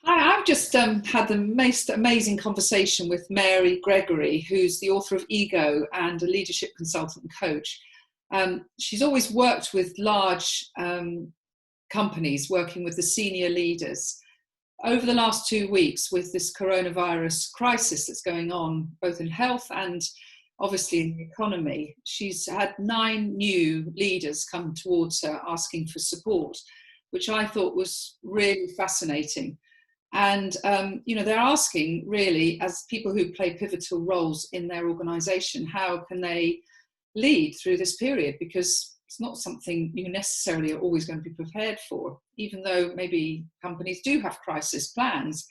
Hi, I've just had the most amazing conversation with Mary Gregory, who's the author of Ego and a leadership consultant and coach. She's always worked with large companies, working with the senior leaders. Over the last 2 weeks, with this coronavirus crisis that's going on, both in health and obviously in the economy, she's had 9 new leaders come towards her asking for support, which I thought was really fascinating. And, they're asking really, as people who play pivotal roles in their organization, how can they lead through this period? Because it's not something you necessarily are always going to be prepared for, even though maybe companies do have crisis plans.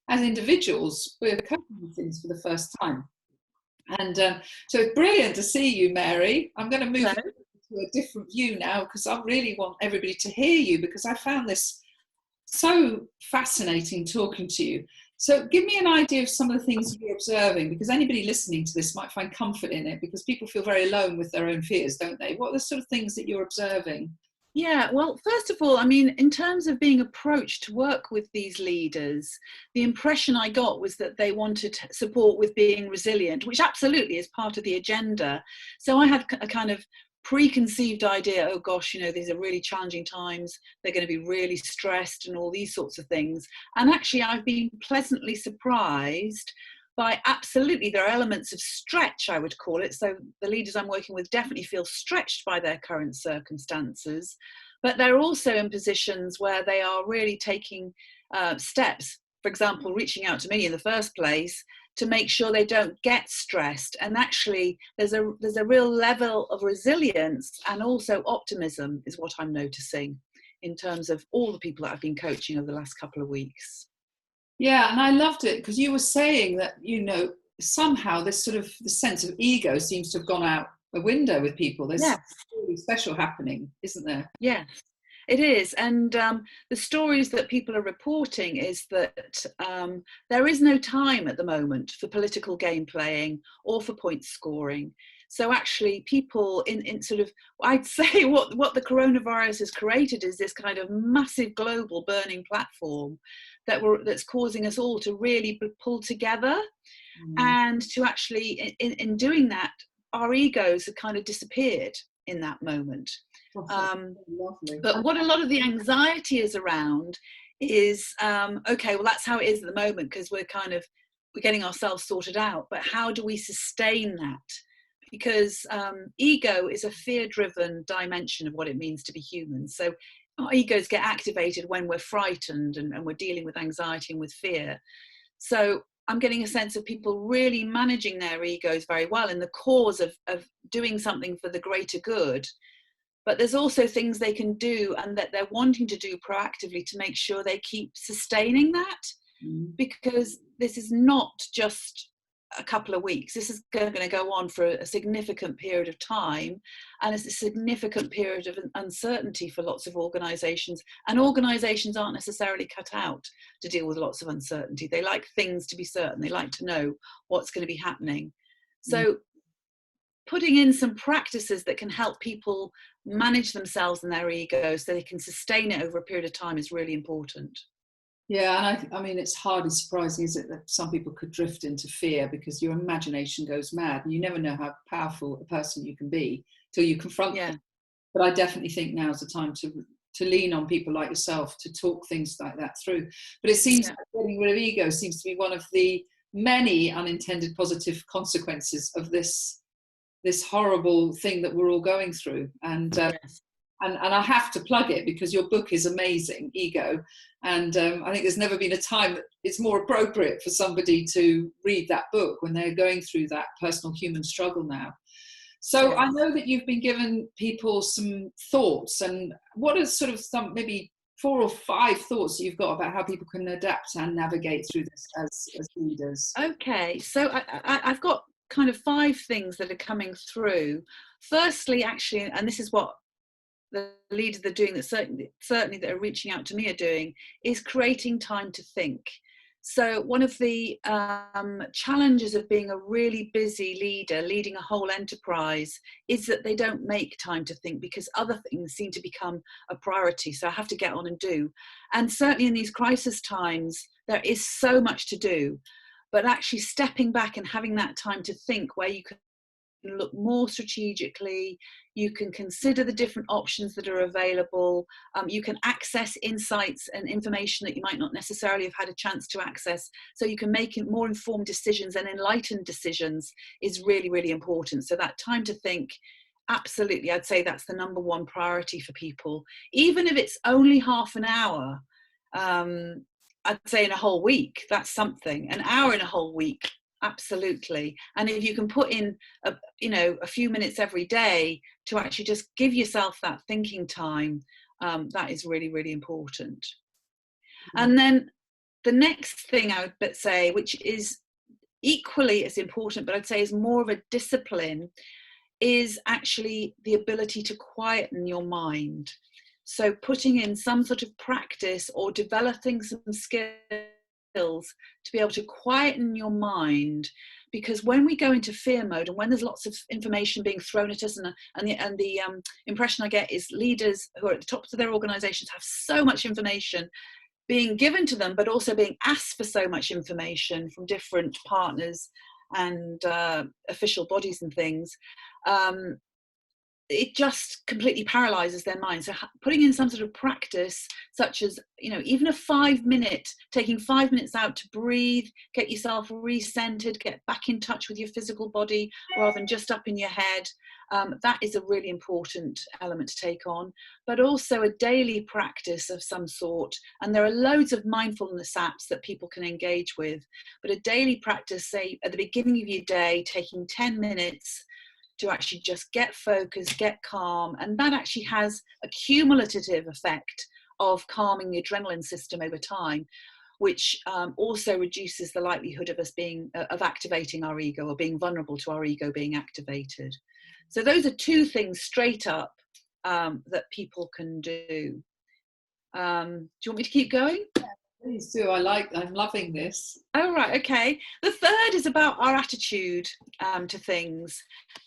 As individuals, we're coping with things for the first time. And so it's brilliant to see you, Mary. I'm going to move to a different view now, because I really want everybody to hear you, because I found this so fascinating talking to you. So give me an idea of some of the things you're observing, because anybody listening to this might find comfort in it, because people feel very alone with their own fears, don't they? What are the sort of things that you're observing? Yeah, well, first of all, I mean, in terms of being approached to work with these leaders, the impression I got was that they wanted support with being resilient, which absolutely is part of the agenda. So I had a kind of preconceived idea, oh gosh, these are really challenging times, they're going to be really stressed and all these sorts of things. And actually, I've been pleasantly surprised by absolutely, there are elements of stretch, I would call it. So the leaders I'm working with definitely feel stretched by their current circumstances, but they're also in positions where they are really taking steps, for example, reaching out to me in the first place to make sure they don't get stressed. And actually, there's a real level of resilience and also optimism is what I'm noticing in terms of all the people that I've been coaching over the last couple of weeks. Yeah, and I loved it because you were saying that, somehow this sort of the sense of ego seems to have gone out the window with people. There's something really special happening, isn't there? Yes, it is. And the stories that people are reporting is that there is no time at the moment for political game playing or for point scoring. So actually people in sort of, I'd say what the coronavirus has created is this kind of massive global burning platform that's causing us all to really pull together. And to actually, in doing that, our egos have kind of disappeared in that moment. But what a lot of the anxiety is around is, okay, well, that's how it is at the moment, because we're getting ourselves sorted out. But how do we sustain that? Because ego is a fear-driven dimension of what it means to be human. So our egos get activated when we're frightened and we're dealing with anxiety and with fear. So I'm getting a sense of people really managing their egos very well in the cause of doing something for the greater good. But there's also things they can do and that they're wanting to do proactively to make sure they keep sustaining that, because this is not just a couple of weeks. This is going to go on for a significant period of time, and it's a significant period of uncertainty for lots of organisations, and organisations aren't necessarily cut out to deal with lots of uncertainty. They like things to be certain. They like to know what's going to be happening. So putting in some practices that can help people manage themselves and their ego so they can sustain it over a period of time is really important. Yeah, and I mean, it's hardly surprising, is it, that some people could drift into fear because your imagination goes mad and you never know how powerful a person you can be till you confront them. But I definitely think now's the time to lean on people like yourself to talk things like that through. But it seems like getting rid of ego seems to be one of the many unintended positive consequences of this horrible thing that we're all going through. And I have to plug it because your book is amazing, Ego. And I think there's never been a time that it's more appropriate for somebody to read that book when they're going through that personal human struggle now. So I know that you've been giving people some thoughts, and what are sort of some maybe 4 or 5 thoughts that you've got about how people can adapt and navigate through this as leaders? Okay, so I've got kind of 5 things that are coming through. Firstly, actually, and this is what the leaders that are doing that certainly that are reaching out to me are doing, is creating time to think. So one of the challenges of being a really busy leader, leading a whole enterprise, is that they don't make time to think because other things seem to become a priority. So I have to get on and do. And certainly in these crisis times, there is so much to do. But actually stepping back and having that time to think, where you can look more strategically, you can consider the different options that are available, you can access insights and information that you might not necessarily have had a chance to access, so you can make more informed decisions and enlightened decisions, is really, really important. So that time to think, absolutely, I'd say that's the number one priority for people, even if it's only half an hour. I'd say in a whole week, that's something. An hour in a whole week, absolutely. And if you can put in a few minutes every day to actually just give yourself that thinking time, that is really, really important. And then the next thing I would say, which is equally as important, but I'd say is more of a discipline, is actually the ability to quieten your mind. So putting in some sort of practice or developing some skills to be able to quieten your mind, because when we go into fear mode and when there's lots of information being thrown at us, and the impression I get is leaders who are at the tops of their organizations have so much information being given to them, but also being asked for so much information from different partners and official bodies and things, it just completely paralyzes their mind. So putting in some sort of practice, such as, even taking 5 minutes out to breathe, get yourself recentered, get back in touch with your physical body rather than just up in your head, that is a really important element to take on. But also a daily practice of some sort, and there are loads of mindfulness apps that people can engage with, but a daily practice, say at the beginning of your day, taking 10 minutes to actually just get focused, get calm, and that actually has a cumulative effect of calming the adrenaline system over time, which also reduces the likelihood of us of activating our ego, or being vulnerable to our ego being activated. So those are two things straight up that people can do. Do you want me to keep going? Please do. I'm loving this. Oh, right. Okay. The third is about our attitude to things.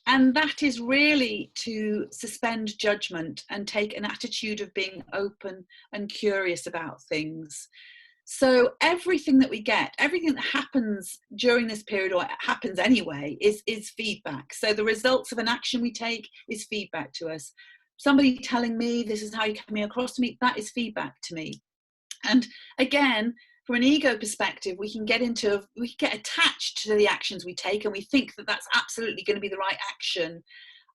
And that is really to suspend judgment and take an attitude of being open and curious about things. So everything that we get, everything that happens during this period, or happens anyway, is feedback. So the results of an action we take is feedback to us. Somebody telling me this is how you're coming across to me, that is feedback to me. And again, from an ego perspective, we can get attached to the actions we take, and we think that that's absolutely going to be the right action.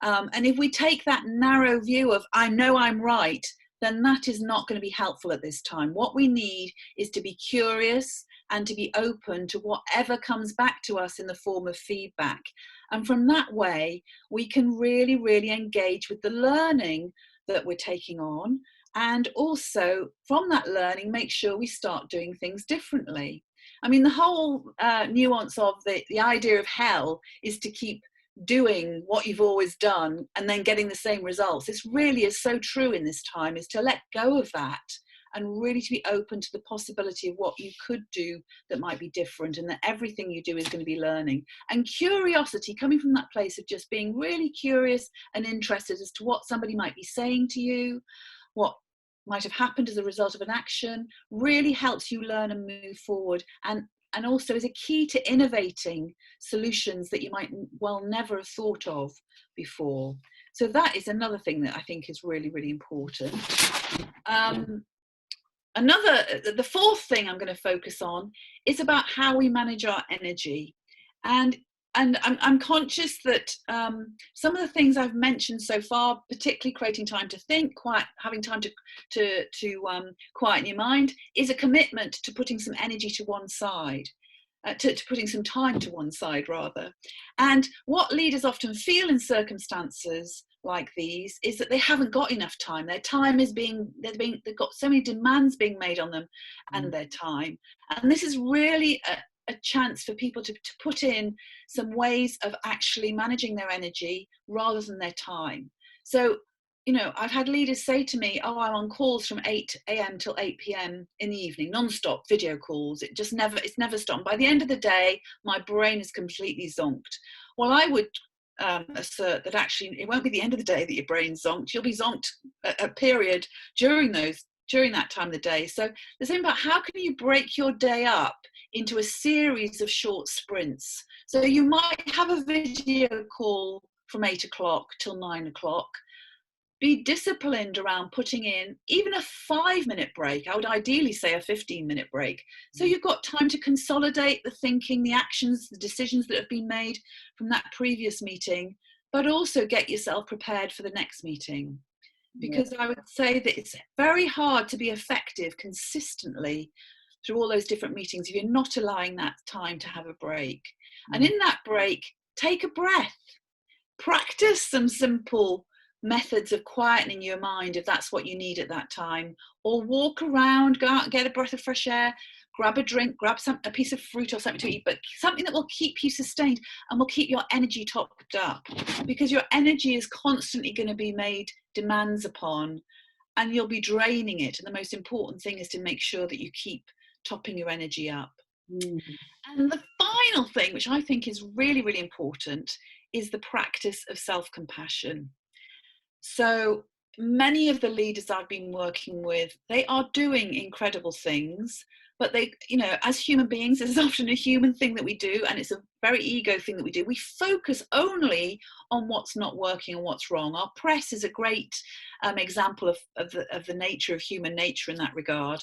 And if we take that narrow view of, I know I'm right, then that is not going to be helpful at this time. What we need is to be curious and to be open to whatever comes back to us in the form of feedback. And from that way, we can really, really engage with the learning that we're taking on. And also from that learning, make sure we start doing things differently. I mean, the whole nuance of the idea of hell is to keep doing what you've always done and then getting the same results. This really is so true in this time, is to let go of that and really to be open to the possibility of what you could do that might be different, and that everything you do is going to be learning. And curiosity, coming from that place of just being really curious and interested as to what somebody might be saying to you, what might have happened as a result of an action, really helps you learn and move forward, and also is a key to innovating solutions that you might well never have thought of before. So that is another thing that I think is really, really important. The fourth thing I'm going to focus on is about how we manage our energy. And I'm conscious that some of the things I've mentioned so far, particularly creating time to think, having time to quieten your mind, is a commitment to putting some energy to one side, to putting some time to one side rather. And what leaders often feel in circumstances like these is that they haven't got enough time. Their time is they've got so many demands being made on them and their time. And this is really a chance for people to put in some ways of actually managing their energy rather than their time. So I've had leaders say to me, oh, I'm on calls from 8 a.m. till 8 p.m. in the evening, non-stop video calls. It's never stopped. By the end of the day, my brain is completely zonked. Well, I would assert that actually it won't be the end of the day that your brain's zonked. You'll be zonked a period during that time of the day. So the thing about how can you break your day up into a series of short sprints? So you might have a video call from 8 o'clock till 9 o'clock. Be disciplined around putting in even a 5-minute break. I would ideally say a 15-minute break. So you've got time to consolidate the thinking, the actions, the decisions that have been made from that previous meeting, but also get yourself prepared for the next meeting. Because I would say that it's very hard to be effective consistently through all those different meetings if you're not allowing that time to have a break. And in that break, take a breath. Practice some simple methods of quietening your mind if that's what you need at that time, or walk around, go out and get a breath of fresh air, grab a drink, grab a piece of fruit or something to eat, but something that will keep you sustained and will keep your energy topped up, because your energy is constantly going to be made demands upon and you'll be draining it. And the most important thing is to make sure that you keep topping your energy up. And the final thing, which I think is really, really important, is the practice of self-compassion. So many of the leaders I've been working with, they are doing incredible things, but they, as human beings, this is often a human thing that we do, and it's a very ego thing that we do. We focus only on what's not working and what's wrong. Our press is a great example of the nature of human nature in that regard.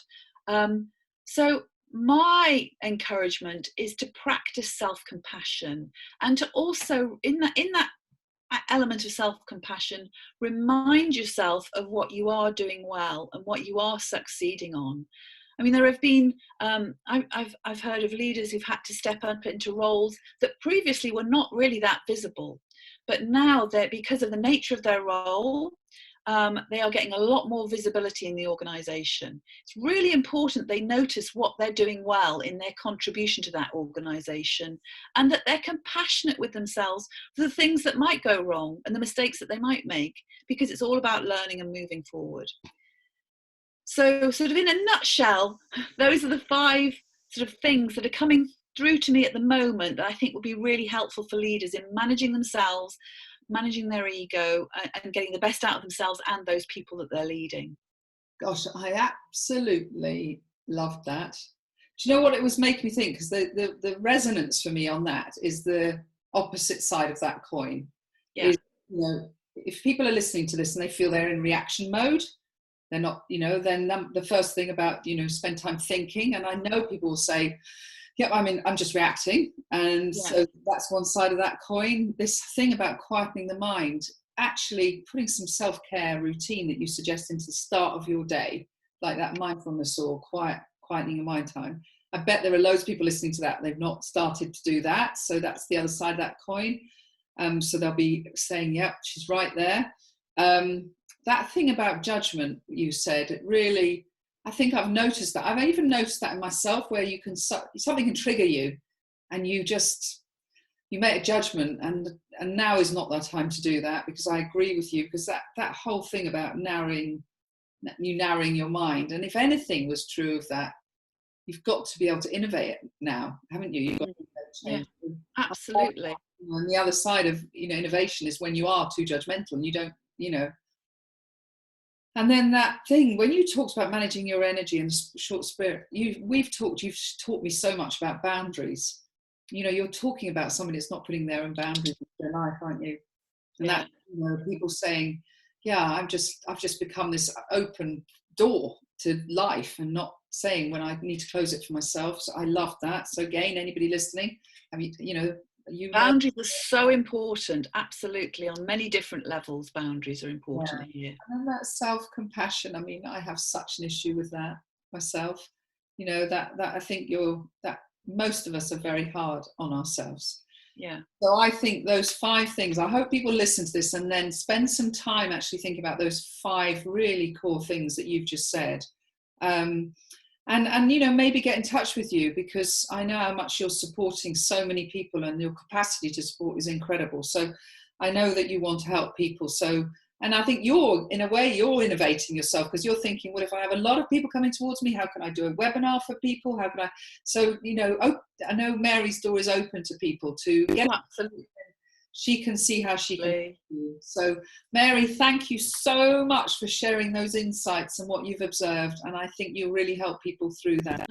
So my encouragement is to practice self-compassion, and to also, in that element of self-compassion, remind yourself of what you are doing well and what you are succeeding on. I mean, there have been, I've heard of leaders who've had to step up into roles that previously were not really that visible, but now they're, because of the nature of their role, they are getting a lot more visibility in the organisation. It's really important they notice what they're doing well in their contribution to that organisation, and that they're compassionate with themselves for the things that might go wrong and the mistakes that they might make, because it's all about learning and moving forward. So sort of in a nutshell, those are the 5 sort of things that are coming through to me at the moment that I think will be really helpful for leaders in managing themselves, managing their ego, and getting the best out of themselves and those people that they're leading. Gosh, I absolutely loved that. Do you know what it was making me think? Because the resonance for me on that is the opposite side of that coin. Yeah. Is, if people are listening to this and they feel they're in reaction mode, they're not, then the first thing about, spend time thinking. And I know people will say, yeah, I'm just reacting. And so that's one side of that coin. This thing about quietening the mind, actually putting some self-care routine that you suggest into the start of your day, like that mindfulness or quietening your mind time. I bet there are loads of people listening to that. They've not started to do that. So that's the other side of that coin. So they'll be saying, yep, she's right there. That thing about judgment you said, it really, I think I've noticed that. I've even noticed that in myself, where something can trigger you and you make a judgment, and now is not the time to do that, because I agree with you, because that whole thing about narrowing your mind, and if anything was true of that, you've got to be able to innovate it now, haven't you? You've got to change. Yeah, absolutely. And the other side of innovation is when you are too judgmental and you don't, And then that thing, when you talked about managing your energy and short spirit, you've taught me so much about boundaries. You're talking about somebody that's not putting their own boundaries in their life, aren't you? And that, people saying, yeah, I've just become this open door to life and not saying when I need to close it for myself. So I love that. So again, anybody listening, boundaries are so important. Absolutely, on many different levels, boundaries are important here. And that self-compassion. I mean, I have such an issue with that myself. That I think that most of us are very hard on ourselves. Yeah. So I think those 5 things, I hope people listen to this and then spend some time actually thinking about those 5 really core things that you've just said. And maybe get in touch with you, because I know how much you're supporting so many people, and your capacity to support is incredible. So I know that you want to help people. So And I think in a way, you're innovating yourself, because you're thinking, well, if I have a lot of people coming towards me, how can I do a webinar for people? How can I? So, I know Mary's door is open to people to get. Absolutely. She can see how she can. So, Mary, thank you so much for sharing those insights and what you've observed. And I think you'll really help people through that.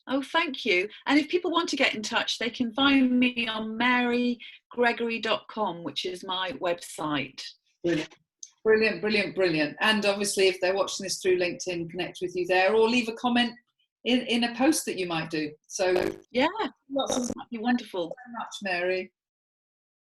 Oh, thank you. And if people want to get in touch, they can find me on marygregory.com, which is my website. Brilliant. And obviously, if they're watching this through LinkedIn, connect with you there, or leave a comment in a post that you might do. So yeah, that'd be wonderful. Thank you so much, Mary.